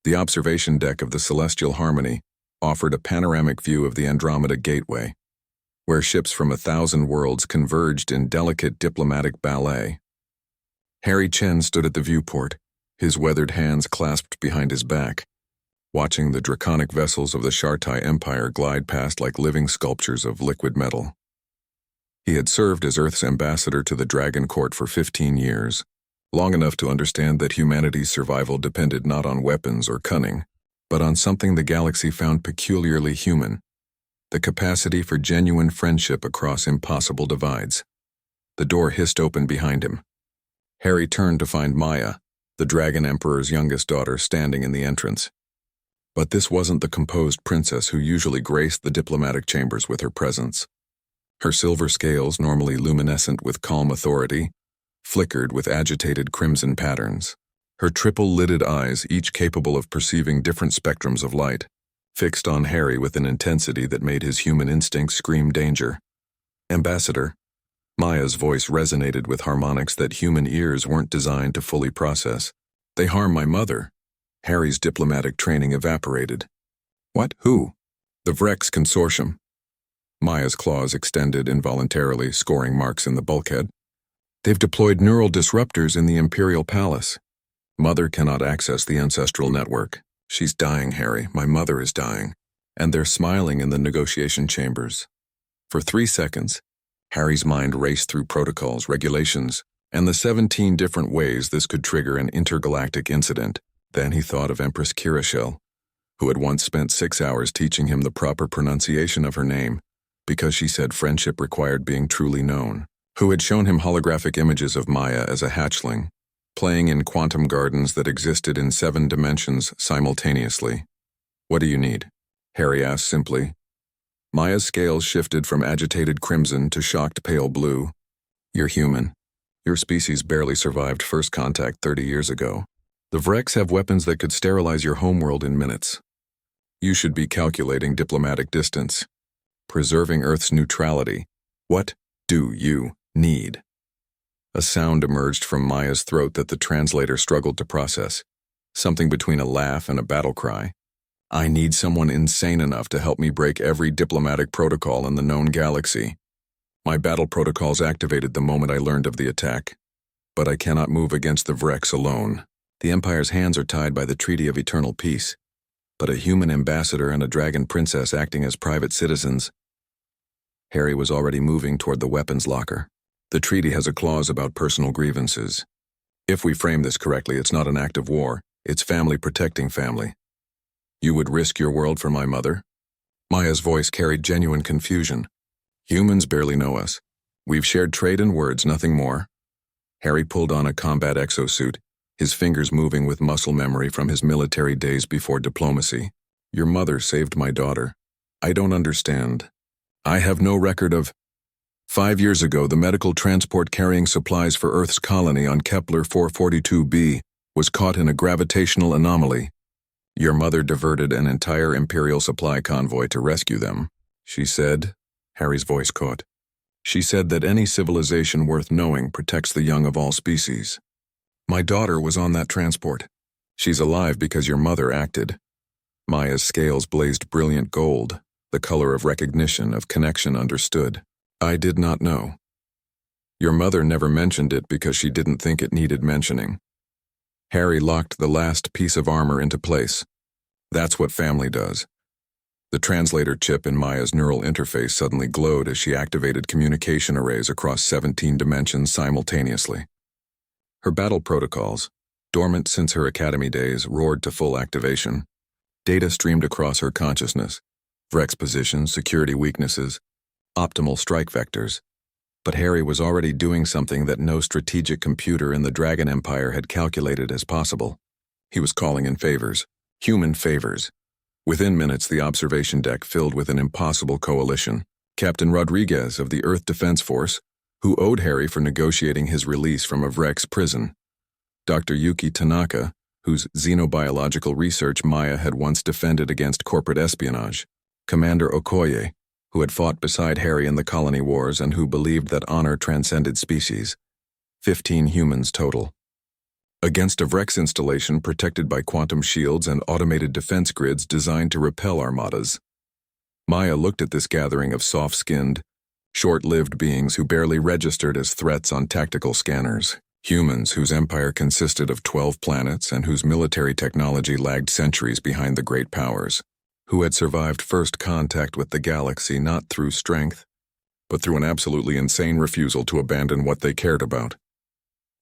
The observation deck of the Celestial Harmony offered a panoramic view of the Andromeda Gateway, where ships from 1,000 worlds converged in delicate diplomatic ballet. Harry Chen stood at the viewport, his weathered hands clasped behind his back, watching the draconic vessels of the Shartai Empire glide past like living sculptures of liquid metal. He had served as Earth's ambassador to the Dragon Court for 15 years, long enough to understand that humanity's survival depended not on weapons or cunning, but on something the galaxy found peculiarly human: the capacity for genuine friendship across impossible divides. The door hissed open behind him. Harry turned to find Maya, the Dragon Emperor's youngest daughter, standing in the entrance. But this wasn't the composed princess who usually graced the diplomatic chambers with her presence. Her silver scales, normally luminescent with calm authority, flickered with agitated crimson patterns. Her triple-lidded eyes, each capable of perceiving different spectrums of light, fixed on Harry with an intensity that made his human instincts scream danger. "Ambassador." Maya's voice resonated with harmonics that human ears weren't designed to fully process. "They harm my mother." Harry's diplomatic training evaporated. "What? Who?" "The Vrex Consortium." Maya's claws extended involuntarily, scoring marks in the bulkhead. "They've deployed neural disruptors in the Imperial Palace. Mother cannot access the ancestral network. She's dying, Harry. My mother is dying. And they're smiling in the negotiation chambers." For 3 seconds, Harry's mind raced through protocols, regulations, and the 17 different ways this could trigger an intergalactic incident. Then he thought of Empress Kirishel, who had once spent 6 hours teaching him the proper pronunciation of her name, because she said friendship required being truly known, who had shown him holographic images of Maya as a hatchling, playing in quantum gardens that existed in 7 dimensions simultaneously. "What do you need?" Harry asked simply. Maya's scales shifted from agitated crimson to shocked pale blue. "You're human. Your species barely survived first contact 30 years ago. The Vrex have weapons that could sterilize your homeworld in minutes. You should be calculating diplomatic distance, preserving Earth's neutrality. What do you need?" A sound emerged from Maya's throat that the translator struggled to process, something between a laugh and a battle cry. "I need someone insane enough to help me break every diplomatic protocol in the known galaxy. My battle protocols activated the moment I learned of the attack, but I cannot move against the Vrex alone. The Empire's hands are tied by the Treaty of Eternal Peace, but a human ambassador and a dragon princess acting as private citizens." Harry was already moving toward the weapons locker. "The treaty has a clause about personal grievances. If we frame this correctly, it's not an act of war, it's family protecting family. You would risk your world for my mother?" Maya's voice carried genuine confusion. "Humans barely know us. We've shared trade and words, nothing more." Harry pulled on a combat exosuit, his fingers moving with muscle memory from his military days before diplomacy. "Your mother saved my daughter. I don't understand. I have no record of—" 5 years ago, the medical transport carrying supplies for Earth's colony on Kepler 442b was caught in a gravitational anomaly. Your mother diverted an entire Imperial supply convoy to rescue them. She said," Harry's voice caught, "she said that any civilization worth knowing protects the young of all species. My daughter was on that transport. She's alive because your mother acted." Maya's scales blazed brilliant gold, the color of recognition, of connection understood. "I did not know. Your mother never mentioned it because she didn't think it needed mentioning." Harry locked the last piece of armor into place. That's what family does. The translator chip in Maya's neural interface suddenly glowed as she activated communication arrays across 17 dimensions simultaneously. Her battle protocols, dormant since her academy days, roared to full activation. Data streamed across her consciousness: Vrex positions, security weaknesses, optimal strike vectors. But Harry was already doing something that no strategic computer in the Dragon Empire had calculated as possible. He was calling in favors, human favors. Within minutes, the observation deck filled with an impossible coalition. Captain Rodriguez of the Earth Defense Force, who owed Harry for negotiating his release from a Vrex prison. Dr. Yuki Tanaka, whose xenobiological research Maya had once defended against corporate espionage. Commander Okoye, who had fought beside Harry in the colony wars and who believed that honor transcended species. 15 humans total. against a Vrex installation protected by quantum shields and automated defense grids designed to repel armadas. Maya looked at this gathering of soft-skinned, short-lived beings who barely registered as threats on tactical scanners. Humans whose empire consisted of 12 planets and whose military technology lagged centuries behind the great powers, who had survived first contact with the galaxy not through strength, but through an absolutely insane refusal to abandon what they cared about.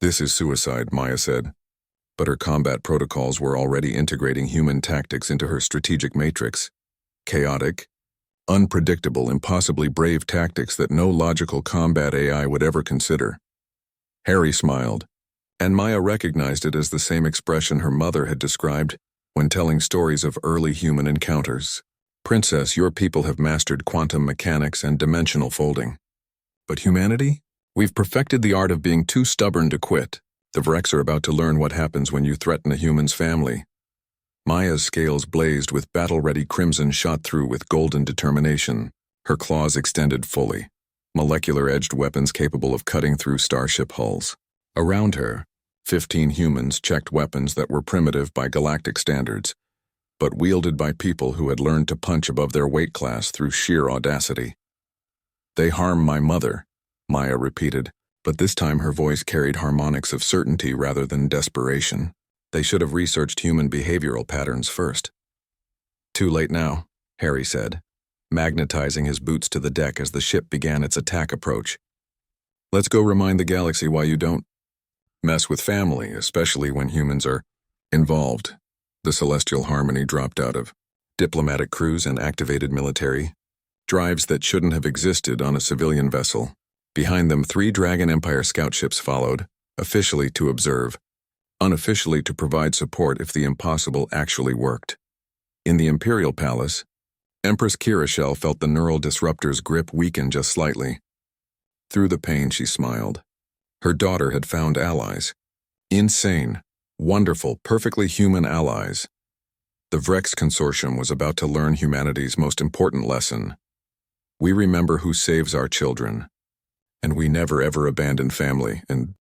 This is suicide, Maya said, but her combat protocols were already integrating human tactics into her strategic matrix. Chaotic, unpredictable, impossibly brave tactics that no logical combat AI would ever consider. Harry smiled, and Maya recognized it as the same expression her mother had described when telling stories of early human encounters. Princess, your people have mastered quantum mechanics and dimensional folding. But humanity? We've perfected the art of being too stubborn to quit. The Vrex are about to learn what happens when you threaten a human's family. Maya's scales blazed with battle-ready crimson shot through with golden determination, her claws extended fully, molecular-edged weapons capable of cutting through starship hulls. Around her, 15 humans checked weapons that were primitive by galactic standards, but wielded by people who had learned to punch above their weight class through sheer audacity. They harm my mother, Maya repeated, but this time her voice carried harmonics of certainty rather than desperation. They should have researched human behavioral patterns first. Too late now, Harry said, magnetizing his boots to the deck as the ship began its attack approach. Let's go remind the galaxy why you don't mess with family, especially when humans are involved. The Celestial Harmony dropped out of diplomatic crews and activated military drives that shouldn't have existed on a civilian vessel. Behind them, 3 Dragon Empire scout ships followed, officially to observe, unofficially to provide support if the impossible actually worked. In the Imperial Palace, Empress Kirishel felt the neural disruptor's grip weaken just slightly. Through the pain, she smiled. Her daughter had found allies. Insane, wonderful, perfectly human allies. The Vrex Consortium was about to learn humanity's most important lesson. We remember who saves our children, and we never ever abandon family, and